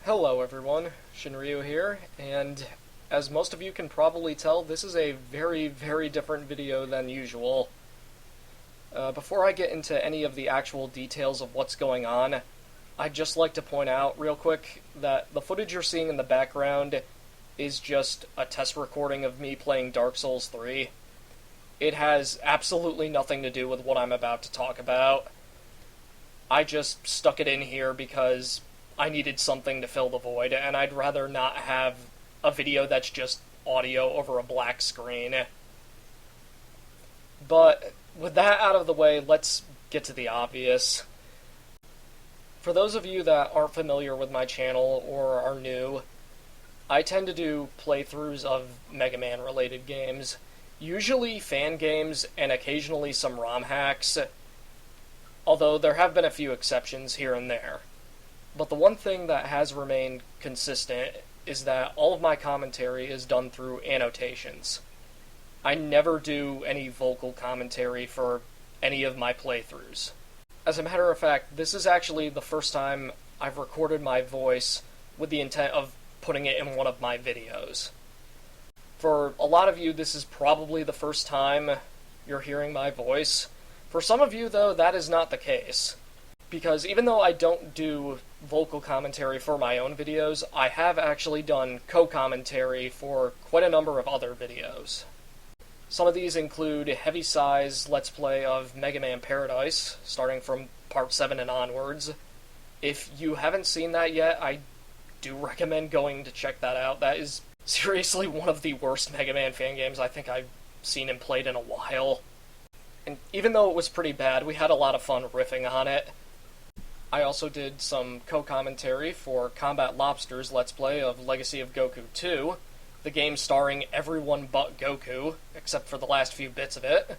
Hello everyone, Shinryu here, and as most of you can probably tell, this is a very different video than usual. Before I get into any of the actual details of what's going on, I'd just like to point out real quick that the footage you're seeing in the background is just a test recording of me playing Dark Souls 3. It has absolutely nothing to do with what I'm about to talk about. I just stuck it in here because I needed something to fill the void, and I'd rather not have a video that's just audio over a black screen. But with that out of the way, let's get to the obvious. For those of you that aren't familiar with my channel or are new, I tend to do playthroughs of Mega Man related games, usually fan games and occasionally some ROM hacks, although there have been a few exceptions here and there. But the one thing that has remained consistent is that all of my commentary is done through annotations. I never do any vocal commentary for any of my playthroughs. As a matter of fact, this is actually the first time I've recorded my voice with the intent of putting it in one of my videos. For a lot of you, this is probably the first time you're hearing my voice. For some of you, though, that is not the case. Because even though I don't do vocal commentary for my own videos, I have actually done co-commentary for quite a number of other videos. Some of these include Heavy Sigh's Let's Play of Mega Man Paradise, starting from Part 7 and onwards. If you haven't seen that yet, I do recommend going to check that out. That is seriously one of the worst Mega Man fan games I think I've seen and played in a while. And even though it was pretty bad, we had a lot of fun riffing on it. I also did some co-commentary for Combat Lobster's Let's Play of Legacy of Goku 2, the game starring everyone but Goku, except for the last few bits of it.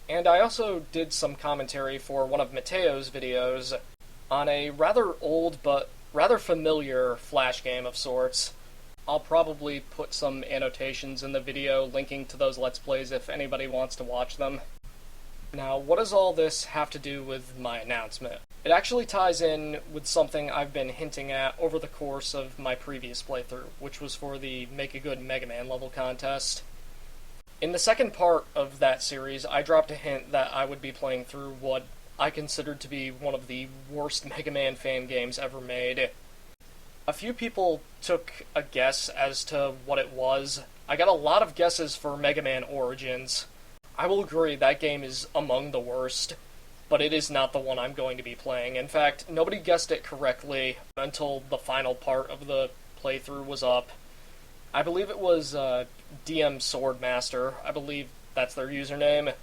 And I also did some commentary for one of Mateo's videos on a rather old but rather familiar Flash game of sorts. I'll probably put some annotations in the video linking to those Let's Plays if anybody wants to watch them. Now, what does all this have to do with my announcement? It actually ties in with something I've been hinting at over the course of my previous playthrough, which was for the Make a Good Mega Man level contest. In the second part of that series, I dropped a hint that I would be playing through what I considered to be one of the worst Mega Man fan games ever made. A few people took a guess as to what it was. I got a lot of guesses for Mega Man Origins. I will agree that game is among the worst, but it is not the one I'm going to be playing. In fact, nobody guessed it correctly until the final part of the playthrough was up. I believe it was DM Swordmaster, I believe that's their username,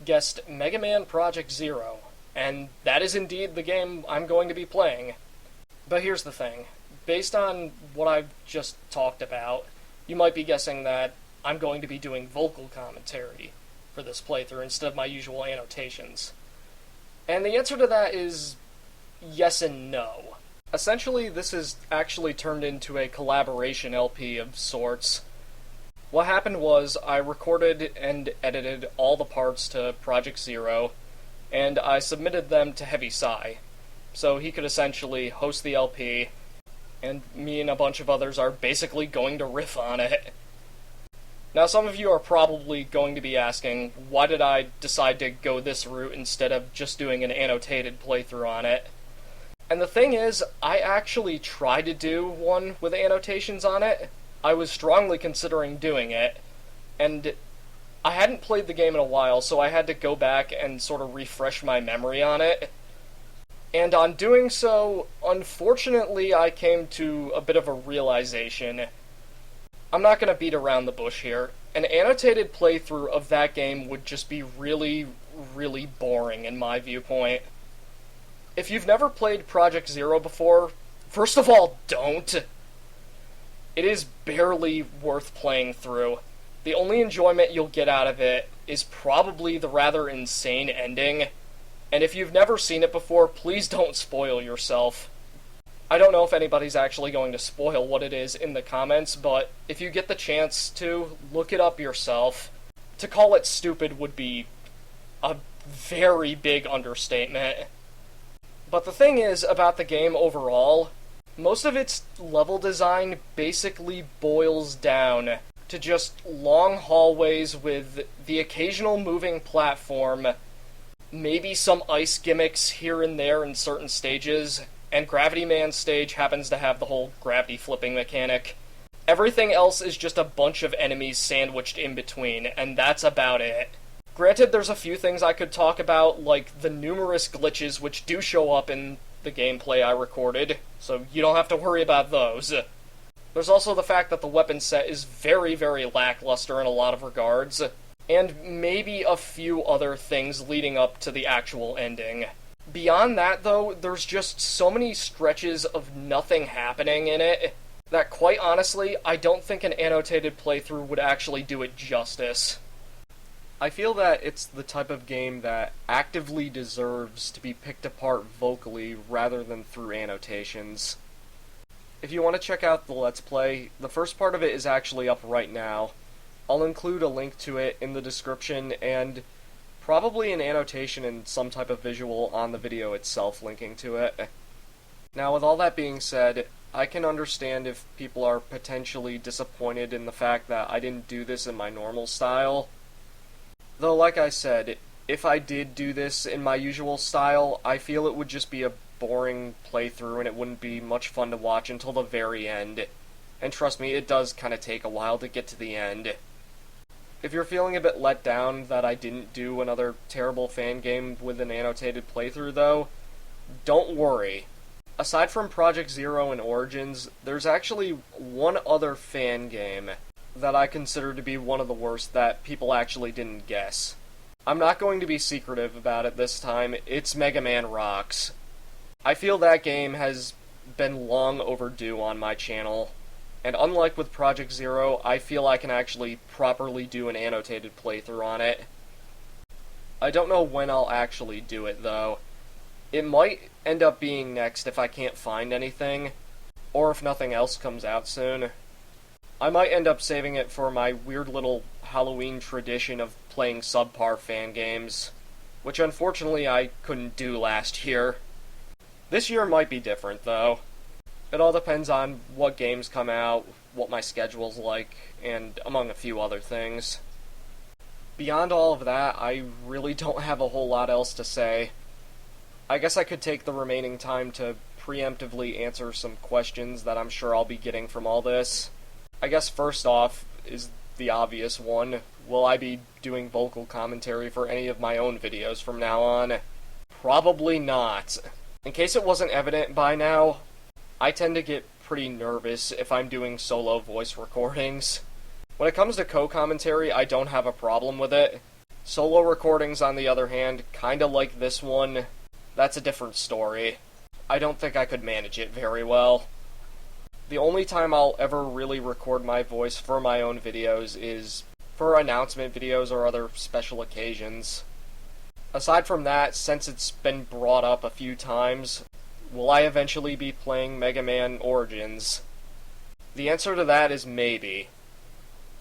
guessed Mega Man Project Zero, and that is indeed the game I'm going to be playing. But here's the thing. Based on what I've just talked about, you might be guessing that I'm going to be doing vocal commentary for this playthrough instead of my usual annotations. And the answer to that is yes and no. Essentially, this has actually turned into a collaboration LP of sorts. What happened was I recorded and edited all the parts to Project Zero, and I submitted them to Heavy Sigh, so he could essentially host the LP, and me and a bunch of others are basically going to riff on it. Now, some of you are probably going to be asking, why did I decide to go this route instead of just doing an annotated playthrough on it? And the thing is, I actually tried to do one with annotations on it. I was strongly considering doing it, and I hadn't played the game in a while, so I had to go back and sort of refresh my memory on it. And on doing so, unfortunately, I came to a bit of a realization. I'm not going to beat around the bush here. An annotated playthrough of that game would just be really boring in my viewpoint. If you've never played Project Zero before, first of all, don't. It is barely worth playing through. The only enjoyment you'll get out of it is probably the rather insane ending, and if you've never seen it before, please don't spoil yourself. I don't know if anybody's actually going to spoil what it is in the comments, but if you get the chance to, look it up yourself. To call it stupid would be a very big understatement. But the thing is about the game overall, Most of its level design basically boils down to just long hallways with the occasional moving platform, maybe some ice gimmicks here and there in certain stages, and Gravity Man's stage happens to have the whole gravity flipping mechanic. Everything else is just a bunch of enemies sandwiched in between, and that's about it. Granted, there's a few things I could talk about, like the numerous glitches which do show up in the gameplay I recorded, so you don't have to worry about those. There's also the fact that the weapon set is very, very lackluster in a lot of regards, and maybe a few other things leading up to the actual ending. Beyond that, though, there's just so many stretches of nothing happening in it that, quite honestly, I don't think an annotated playthrough would actually do it justice. I feel that it's the type of game that actively deserves to be picked apart vocally rather than through annotations. If you want to check out the Let's Play, the first part of it is actually up right now. I'll include a link to it in the description and probably an annotation and some type of visual on the video itself linking to it. Now, with all that being said, I can understand if people are potentially disappointed in the fact that I didn't do this in my normal style. Though, like I said, if I did do this in my usual style, I feel it would just be a boring playthrough and it wouldn't be much fun to watch until the very end. And trust me, it does kind of take a while to get to the end. If you're feeling a bit let down that I didn't do another terrible fan game with an annotated playthrough, though, don't worry. Aside from Project Zero and Origins, there's actually one other fan game that I consider to be one of the worst that people actually didn't guess. I'm not going to be secretive about it this time, it's Mega Man Rocks. I feel that game has been long overdue on my channel, and unlike with Project Zero, I feel I can actually properly do an annotated playthrough on it. I don't know when I'll actually do it, though. It might end up being next if I can't find anything, or if nothing else comes out soon. I might end up saving it for my weird little Halloween tradition of playing subpar fan games, which unfortunately I couldn't do last year. This year might be different, though. It all depends on what games come out, what my schedule's like, and among a few other things. Beyond all of that, I really don't have a whole lot else to say. I guess I could take the remaining time to preemptively answer some questions that I'm sure I'll be getting from all this. I guess first off is the obvious one. Will I be doing vocal commentary for any of my own videos from now on? Probably not. In case it wasn't evident by now, I tend to get pretty nervous if I'm doing solo voice recordings. When it comes to co-commentary, I don't have a problem with it. Solo recordings, on the other hand, kinda like this one, that's a different story. I don't think I could manage it very well. The only time I'll ever really record my voice for my own videos is for announcement videos or other special occasions. Aside from that, since it's been brought up a few times, will I eventually be playing Mega Man Origins? The answer to that is maybe.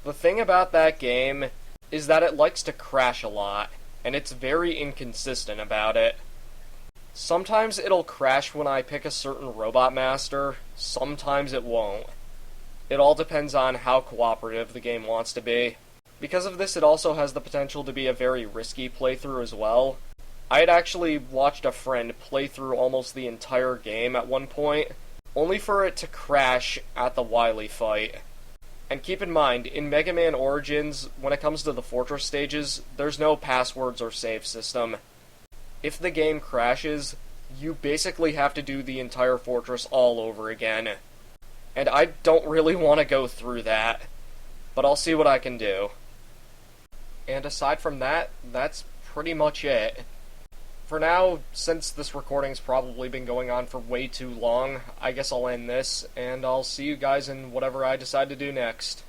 The thing about that game is that it likes to crash a lot, and it's very inconsistent about it. Sometimes it'll crash when I pick a certain robot master, sometimes it won't. It all depends on how cooperative the game wants to be. Because of this, it also has the potential to be a very risky playthrough as well. I had actually watched a friend play through almost the entire game at one point, only for it to crash at the Wily fight. And keep in mind, in Mega Man Origins, when it comes to the Fortress stages, there's no passwords or save system. If the game crashes, you basically have to do the entire fortress all over again. And I don't really want to go through that, but I'll see what I can do. And aside from that, that's pretty much it. For now, since this recording's probably been going on for way too long, I guess I'll end this, and I'll see you guys in whatever I decide to do next.